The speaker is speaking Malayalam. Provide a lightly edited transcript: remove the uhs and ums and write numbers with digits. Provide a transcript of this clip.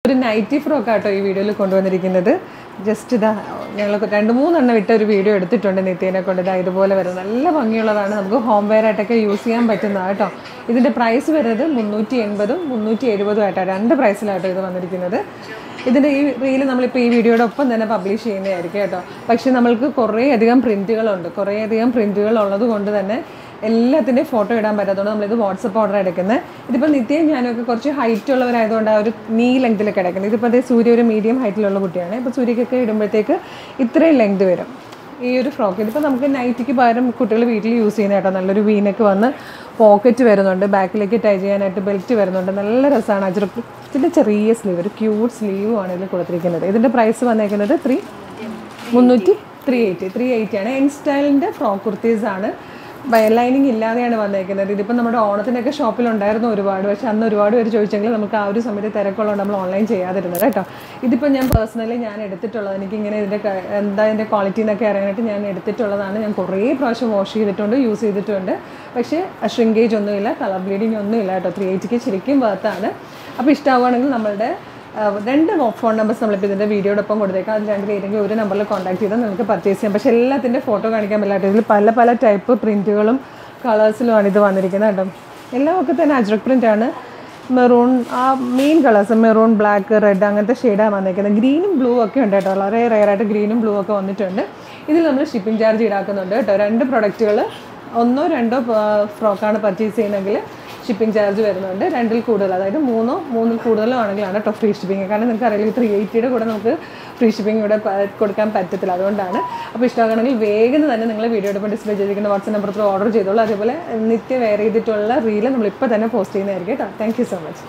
ഒരു നൈറ്റി ഫ്രോക്ക് ആട്ടോ ഈ വീഡിയോയിൽ കൊണ്ടുവന്നിരിക്കുന്നത്. ജസ്റ്റ് ഇതാ ഞങ്ങൾ 2-3 എണ്ണം ഇട്ട ഒരു വീഡിയോ എടുത്തിട്ടുണ്ട് നിത്യേനെ കൊണ്ട്. ഇതാ ഇതുപോലെ വരും, നല്ല ഭംഗിയുള്ളതാണ്, നമുക്ക് ഹോം വെയർ ആയിട്ടൊക്കെ യൂസ് ചെയ്യാൻ പറ്റുന്നതാണ് കേട്ടോ. ഇതിൻ്റെ പ്രൈസ് വരുന്നത് 380ഉം 370ഉം ആയിട്ടാണ്, 2 പ്രൈസിലാട്ടോ ഇത് വന്നിരിക്കുന്നത്. ഇതിൻ്റെ ഈ റീല് നമ്മളിപ്പോൾ ഈ വീഡിയോയുടെ ഒപ്പം തന്നെ പബ്ലിഷ് ചെയ്യുന്നതായിരിക്കും കേട്ടോ. പക്ഷേ നമ്മൾക്ക് കുറേയധികം പ്രിൻറ്റുകൾ ഉള്ളത് കൊണ്ട് തന്നെ എല്ലാത്തിൻ്റെയും ഫോട്ടോ ഇടാൻ പറ്റാത്തതുകൊണ്ട് നമ്മളിത് വാട്സപ്പ് ഓർഡർ എടുക്കുന്നത്. ഇതിപ്പോൾ നിത്യം ഞാനൊക്കെ കുറച്ച് ഹൈറ്റ് ഉള്ളവരായതുകൊണ്ട് ആ ഒരു നീ ലെങ്തിലൊക്കെ എടുക്കുന്നത്. ഇതിപ്പോൾ അതേ സൂര്യ ഒരു മീഡിയം ഹൈറ്റിലുള്ള കുട്ടിയാണ്. ഇപ്പോൾ സൂര്യക്കൊക്കെ ഇടുമ്പോഴത്തേക്ക് ഇത്രയും ലെങ്ത് വരും ഈ ഒരു ഫ്രോക്ക്. ഇതിപ്പോൾ നമുക്ക് നൈറ്റിക്ക് പകരം കുട്ടികൾ വീട്ടിൽ യൂസ് ചെയ്യുന്ന കേട്ടോ. നല്ലൊരു വീനൊക്കെ വന്ന് പോക്കറ്റ് വരുന്നുണ്ട്, ബാക്കിലേക്ക് ടൈ ചെയ്യാനായിട്ട് ബെൽറ്റ് വരുന്നുണ്ട്, നല്ല രസമാണ്. ഇതിൻ്റെ ചെറിയ സ്ലീവ്, ഒരു ക്യൂട്ട് സ്ലീവുമാണ് ഇതിൽ കൊടുത്തിരിക്കുന്നത്. ഇതിൻ്റെ പ്രൈസ് വന്നേക്കുന്നത് 380 ആണ്. എൻ സ്റ്റൈലിൻ്റെ ഫ്രോക്ക് കുർത്തീസാണ്, ലൈനിങ് ഇല്ലാതെയാണ് വന്നേക്കുന്നത്. ഇതിപ്പോൾ നമ്മുടെ ഓണത്തിനൊക്കെ ഷോപ്പിലുണ്ടായിരുന്നു ഒരുപാട്, പക്ഷേ അന്ന് ഒരുപാട് പേര് ചോദിച്ചെങ്കിൽ നമുക്ക് ആ ഒരു സമയത്ത് തിരക്കുള്ളതുകൊണ്ട് നമ്മൾ ഓൺലൈൻ ചെയ്യാതിരുന്നത് കേട്ടോ. ഇതിപ്പോൾ ഞാൻ പേഴ്സണലി എനിക്കിങ്ങനെ ഇതിൻ്റെ ക്വാളിറ്റി എന്നൊക്കെ അറിയാനായിട്ട് ഞാൻ എടുത്തിട്ടുള്ളതാണ്. ഞാൻ കുറേ പ്രാവശ്യം വാഷ് ചെയ്തിട്ടുണ്ട്, യൂസ് ചെയ്തിട്ടുണ്ട്. പക്ഷേ ഷ്രിങ്കേജ് ഒന്നുമില്ല, കളർ ബ്ലീഡിങ് ഒന്നുമില്ല കേട്ടോ. 380 ശരിക്കും വർത്താണ്. അപ്പോൾ ഇഷ്ടമാവുകയാണെങ്കിൽ നമ്മളുടെ 2 ഫോൺ നമ്പേഴ്സ് നമ്മളിപ്പോൾ ഇതിൻ്റെ വീഡിയോടൊപ്പം കൊടുത്തേക്കാം. അത് 2 ഏതെങ്കിലും ഒരു നമ്പറിൽ കോൺടാക്ട് ചെയ്താൽ നിങ്ങൾക്ക് പർച്ചേസ് ചെയ്യാം. പക്ഷേ എല്ലാത്തിൻ്റെ ഫോട്ടോ കാണിക്കാൻ പറ്റില്ല. ഇതിൽ പല ടൈപ്പ് പ്രിൻറ്റുകളും കളേഴ്സിലുമാണ് ഇത് വന്നിരിക്കുന്നത് കേട്ടോ. എല്ലാമൊക്കെ തന്നെ അജ്രക് പ്രിൻ്റാണ്. മെറൂൺ, ആ main colours maroon, black, red അങ്ങനത്തെ ഷെയ്ഡാണ് വന്നിരിക്കുന്നത്. ഗ്രീനും ബ്ലൂ ഒക്കെ ഉണ്ട് കേട്ടോ, വളരെ റെയറായിട്ട് ഗ്രീനും ബ്ലൂ ഒക്കെ വന്നിട്ടുണ്ട്. ഇതിൽ നമ്മൾ ഷിപ്പിംഗ് ചാർജ് ഈടാക്കുന്നുണ്ട് കേട്ടോ. 2 പ്രൊഡക്റ്റുകൾ 1-2 ഫ്രോക്കാണ് പർച്ചേസ് ചെയ്യുന്നതെങ്കിൽ ഷിപ്പിംഗ് ചാർജ് വരുന്നുണ്ട്. 2-ൽ കൂടുതൽ, അതായത് 3-ൽ കൂടുതലോ ആണെങ്കിലാണ് കേട്ടോ ഫ്രീ ഷിപ്പിംഗ്. കാരണം നിങ്ങൾക്ക് അറിയില്ല 380യുടെ കൂടെ നമുക്ക് ഫ്രീ ഷിപ്പിംഗ് ഇവിടെ കൊടുക്കാൻ പറ്റത്തില്ല, അതുകൊണ്ടാണ്. അപ്പോൾ ഇഷ്ടമാണെങ്കിൽ വേഗം തന്നെ നിങ്ങൾ വീഡിയോടൊപ്പം ഡിസ്പ്ലേ ചെയ്തിരിക്കുന്ന വാട്സ്ആപ്പ് നമ്പർ ഓർഡർ ചെയ്തോളൂ. അതേപോലെ നിത്യം വെയർ ചെയ്തിട്ടുള്ള റീല് നമ്മളിപ്പോൾ തന്നെ പോസ്റ്റ് ചെയ്യുന്നതായിരിക്കും കേട്ടോ. Thank you so much.